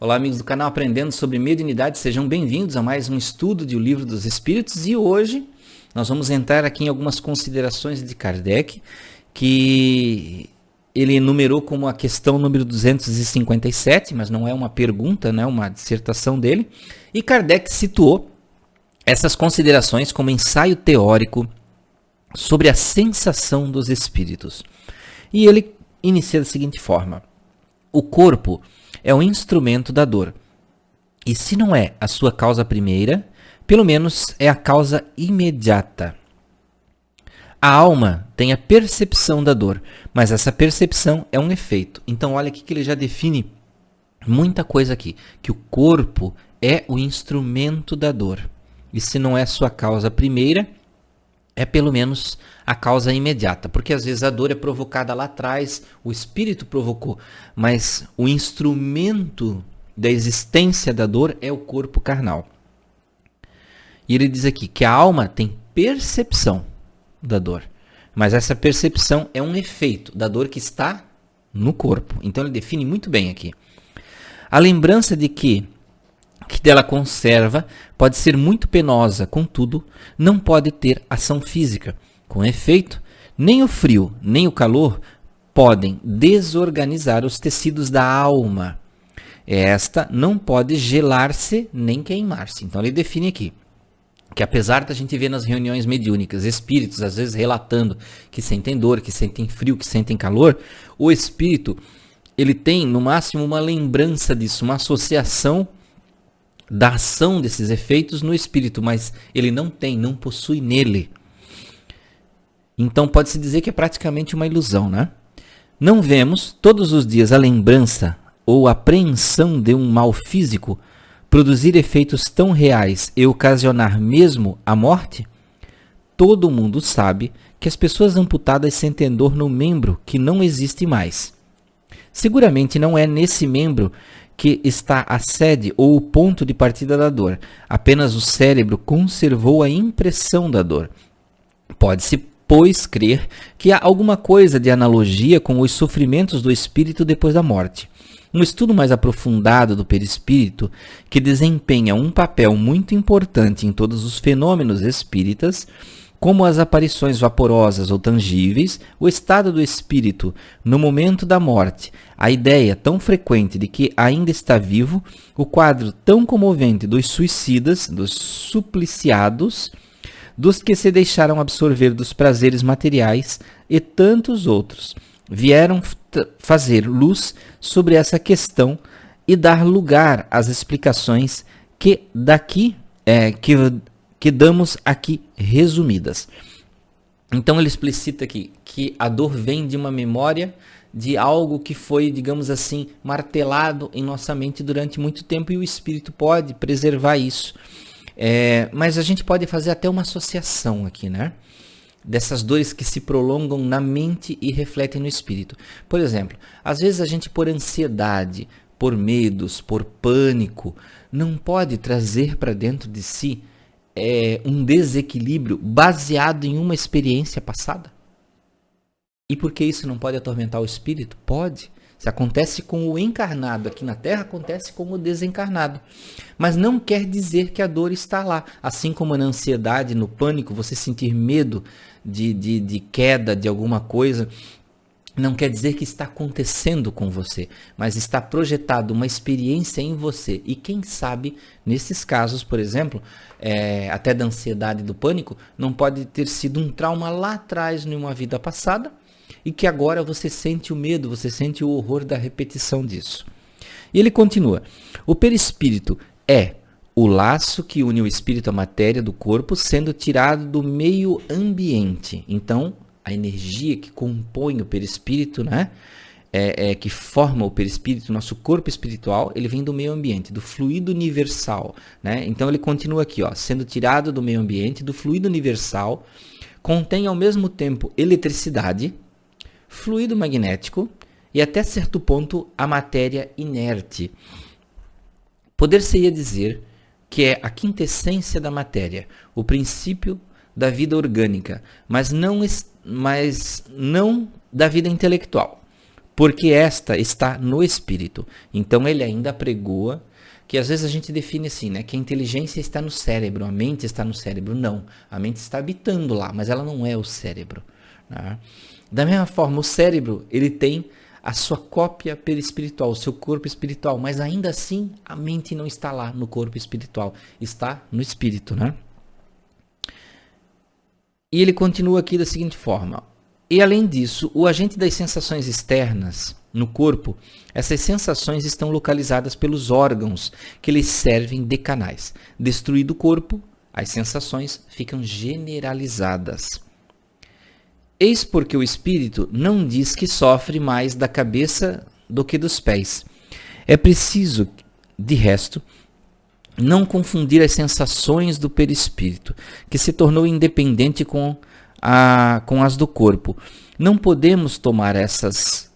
Olá, amigos do canal Aprendendo sobre Mediunidade, sejam bem-vindos a mais um estudo de O Livro dos Espíritos. E hoje nós vamos entrar aqui em algumas considerações de Kardec, que ele enumerou como a questão número 257, mas não é uma pergunta, né, uma dissertação dele. E Kardec situou essas considerações como ensaio teórico sobre a sensação dos espíritos. E ele inicia da seguinte forma: o corpo é um instrumento da dor. E se não é a sua causa primeira, pelo menos é a causa imediata. A alma tem a percepção da dor, mas essa percepção é um efeito. Então olha aqui que ele já define muita coisa aqui, que o corpo é o instrumento da dor. E se não é a sua causa primeira, é pelo menos a causa imediata, porque às vezes a dor é provocada lá atrás, o espírito provocou, mas o instrumento da existência da dor é o corpo carnal. E ele diz aqui que a alma tem percepção da dor, mas essa percepção é um efeito da dor que está no corpo. Então ele define muito bem aqui. A lembrança de que dela conserva pode ser muito penosa, contudo, não pode ter ação física. Com efeito, nem o frio, nem o calor podem desorganizar os tecidos da alma. Esta não pode gelar-se nem queimar-se. Então ele define aqui que, apesar da gente ver nas reuniões mediúnicas espíritos às vezes relatando que sentem dor, que sentem frio, que sentem calor, o espírito ele tem no máximo uma lembrança disso, uma associação da ação desses efeitos no espírito, mas ele não possui nele. Então pode-se dizer que é praticamente uma ilusão, né? Não vemos todos os dias a lembrança ou a apreensão de um mal físico produzir efeitos tão reais e ocasionar mesmo a morte? Todo mundo sabe que as pessoas amputadas sentem dor no membro que não existe mais. Seguramente não é nesse membro que está a sede ou o ponto de partida da dor. Apenas o cérebro conservou a impressão da dor. Pode-se, pois, crer que há alguma coisa de analogia com os sofrimentos do espírito depois da morte. Um estudo mais aprofundado do perispírito, que desempenha um papel muito importante em todos os fenômenos espíritas, como as aparições vaporosas ou tangíveis, o estado do espírito no momento da morte, a ideia tão frequente de que ainda está vivo, o quadro tão comovente dos suicidas, dos supliciados, dos que se deixaram absorver dos prazeres materiais e tantos outros, vieram fazer luz sobre essa questão e dar lugar às explicações que damos aqui resumidas. Então ele explicita aqui que a dor vem de uma memória de algo que foi, digamos assim, martelado em nossa mente durante muito tempo, e o espírito pode preservar isso. Mas a gente pode fazer até uma associação aqui, né? Dessas dores que se prolongam na mente e refletem no espírito. Por exemplo, às vezes a gente, por ansiedade, por medos, por pânico, não pode trazer para dentro de si um desequilíbrio baseado em uma experiência passada. E por que isso não pode atormentar o espírito? Pode. Se acontece com o encarnado aqui na Terra, acontece com o desencarnado. Mas não quer dizer que a dor está lá. Assim como na ansiedade, no pânico, você sentir medo de queda de alguma coisa, não quer dizer que está acontecendo com você, mas está projetado uma experiência em você. E quem sabe, nesses casos, por exemplo, até da ansiedade e do pânico, não pode ter sido um trauma lá atrás, em uma vida passada, e que agora você sente o medo, você sente o horror da repetição disso. E ele continua: o perispírito é o laço que une o espírito à matéria do corpo, sendo tirado do meio ambiente. Então, a energia que compõe o perispírito, né, que forma o perispírito, nosso corpo espiritual, ele vem do meio ambiente, do fluido universal, né? Então ele continua aqui, ó, sendo tirado do meio ambiente, do fluido universal, contém ao mesmo tempo eletricidade, fluido magnético e até certo ponto a matéria inerte. Poder-se-ia dizer que é a quintessência da matéria, o princípio da vida orgânica, mas não da vida intelectual. porque esta está no espírito. Então ele ainda apregoa que às vezes a gente define assim, né, que a inteligência está no cérebro, a mente está no cérebro. Não, a mente está habitando lá, mas ela não é o cérebro, né? Da mesma forma, o cérebro, ele tem a sua cópia perispiritual, o seu corpo espiritual, mas ainda assim a mente não está lá no corpo espiritual, está no espírito, né? E ele continua aqui da seguinte forma: e além disso, o agente das sensações externas no corpo, essas sensações estão localizadas pelos órgãos que lhes servem de canais. Destruído o corpo, as sensações ficam generalizadas. Eis porque o espírito não diz que sofre mais da cabeça do que dos pés. É preciso, de resto, não confundir as sensações do perispírito, que se tornou independente com as do corpo. Não podemos tomar estas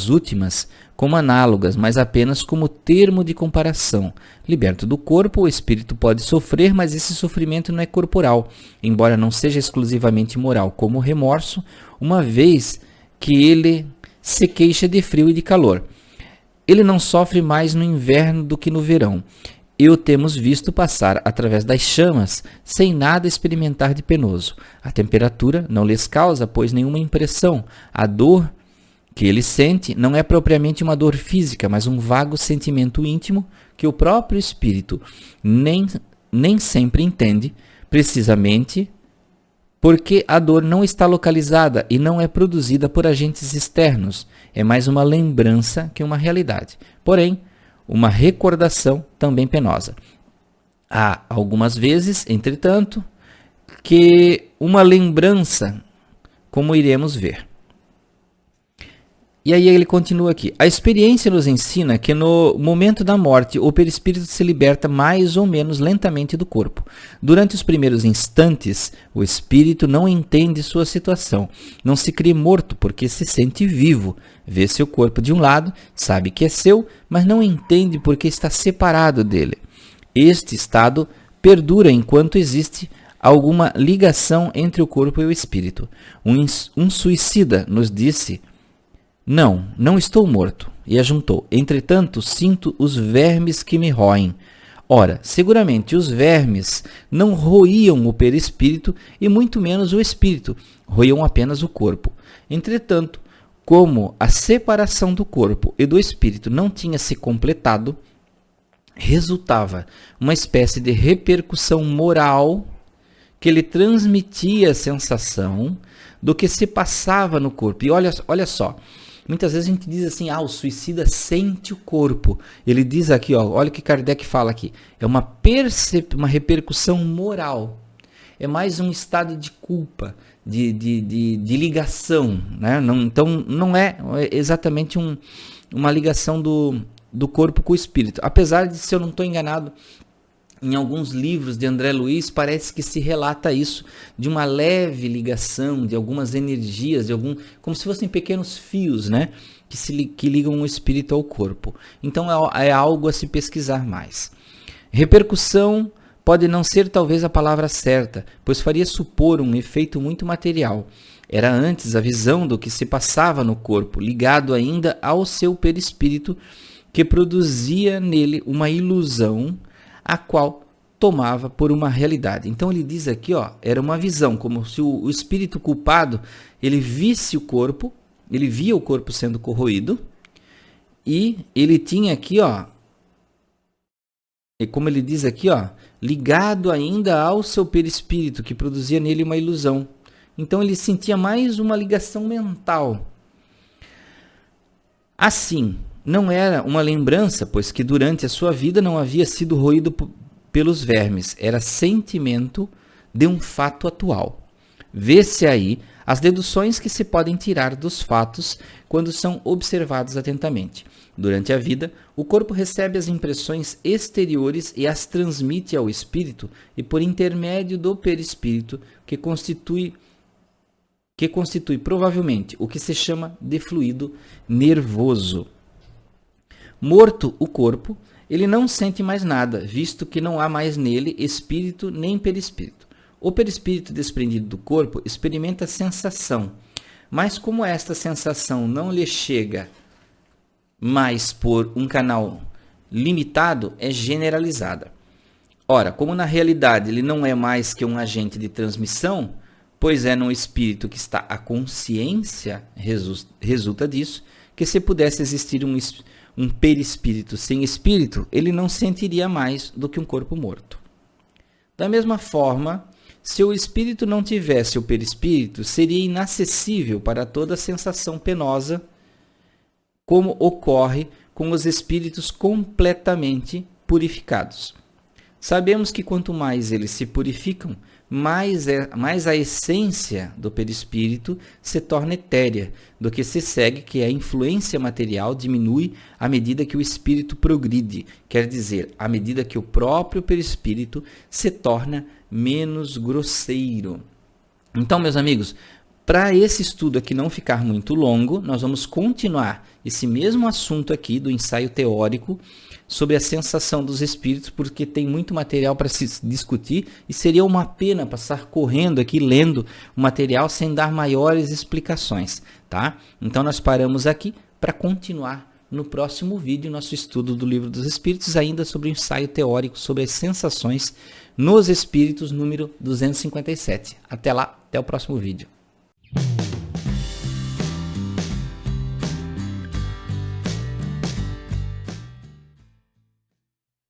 últimas como análogas, mas apenas como termo de comparação. Liberto do corpo, o espírito pode sofrer, mas esse sofrimento não é corporal, embora não seja exclusivamente moral, como o remorso, uma vez que ele se queixa de frio e de calor. Ele não sofre mais no inverno do que no verão. E o temos visto passar através das chamas, sem nada experimentar de penoso. A temperatura não lhes causa, pois, nenhuma impressão. A dor que ele sente não é propriamente uma dor física, mas um vago sentimento íntimo que o próprio espírito nem sempre entende, precisamente porque a dor não está localizada e não é produzida por agentes externos. É mais uma lembrança que uma realidade. Porém, uma recordação também penosa. Há algumas vezes, entretanto, que uma lembrança, como iremos ver. E aí ele continua aqui. A experiência nos ensina que no momento da morte o perispírito se liberta mais ou menos lentamente do corpo. Durante os primeiros instantes, o espírito não entende sua situação. Não se crê morto porque se sente vivo. Vê seu corpo de um lado, sabe que é seu, mas não entende porque está separado dele. Este estado perdura enquanto existe alguma ligação entre o corpo e o espírito. Um suicida nos disse: não estou morto. E ajuntou: entretanto, sinto os vermes que me roem. Ora, seguramente os vermes não roíam o perispírito e muito menos o espírito, roíam apenas o corpo. Entretanto, como a separação do corpo e do espírito não tinha se completado, resultava uma espécie de repercussão moral que lhe transmitia a sensação do que se passava no corpo. E olha só, muitas vezes a gente diz assim, o suicida sente o corpo. Ele diz aqui, olha o que Kardec fala aqui, é uma repercussão moral. É mais um estado de culpa, de ligação, né? Então não é exatamente uma ligação do corpo com o espírito. Apesar de, se eu não estou enganado, em alguns livros de André Luiz, parece que se relata isso, de uma leve ligação, de algumas energias, como se fossem pequenos fios, né, que ligam o espírito ao corpo. Então é algo a se pesquisar mais. Repercussão pode não ser talvez a palavra certa, pois faria supor um efeito muito material. Era antes a visão do que se passava no corpo, ligado ainda ao seu perispírito, que produzia nele uma ilusão, a qual tomava por uma realidade. Então ele diz aqui, era uma visão, como se o espírito culpado, ele visse o corpo, ele via o corpo sendo corroído, e ele tinha aqui, e como ele diz aqui, ligado ainda ao seu perispírito, que produzia nele uma ilusão. Então ele sentia mais uma ligação mental. Assim, não era uma lembrança, pois que durante a sua vida não havia sido roído pelos vermes. Era sentimento de um fato atual. Vê-se aí as deduções que se podem tirar dos fatos quando são observados atentamente. Durante a vida, o corpo recebe as impressões exteriores e as transmite ao espírito, e por intermédio do perispírito, que constitui provavelmente o que se chama de fluido nervoso. Morto o corpo, ele não sente mais nada, visto que não há mais nele espírito nem perispírito. O perispírito desprendido do corpo experimenta sensação, mas como esta sensação não lhe chega mas por um canal limitado, é generalizada. Ora, como na realidade ele não é mais que um agente de transmissão, pois é no espírito que está a consciência, resulta disso, que se pudesse existir um perispírito sem espírito, ele não sentiria mais do que um corpo morto. Da mesma forma, se o espírito não tivesse o perispírito, seria inacessível para toda sensação penosa, como ocorre com os espíritos completamente purificados. Sabemos que quanto mais eles se purificam, mais a essência do perispírito se torna etérea, do que se segue que a influência material diminui à medida que o espírito progride, quer dizer, à medida que o próprio perispírito se torna menos grosseiro. Então, meus amigos, para esse estudo aqui não ficar muito longo, nós vamos continuar esse mesmo assunto aqui do ensaio teórico sobre a sensação dos espíritos, porque tem muito material para se discutir e seria uma pena passar correndo aqui, lendo o material sem dar maiores explicações, tá? Então nós paramos aqui para continuar no próximo vídeo nosso estudo do Livro dos Espíritos, ainda sobre o ensaio teórico sobre as sensações nos espíritos, número 257. Até lá, até o próximo vídeo.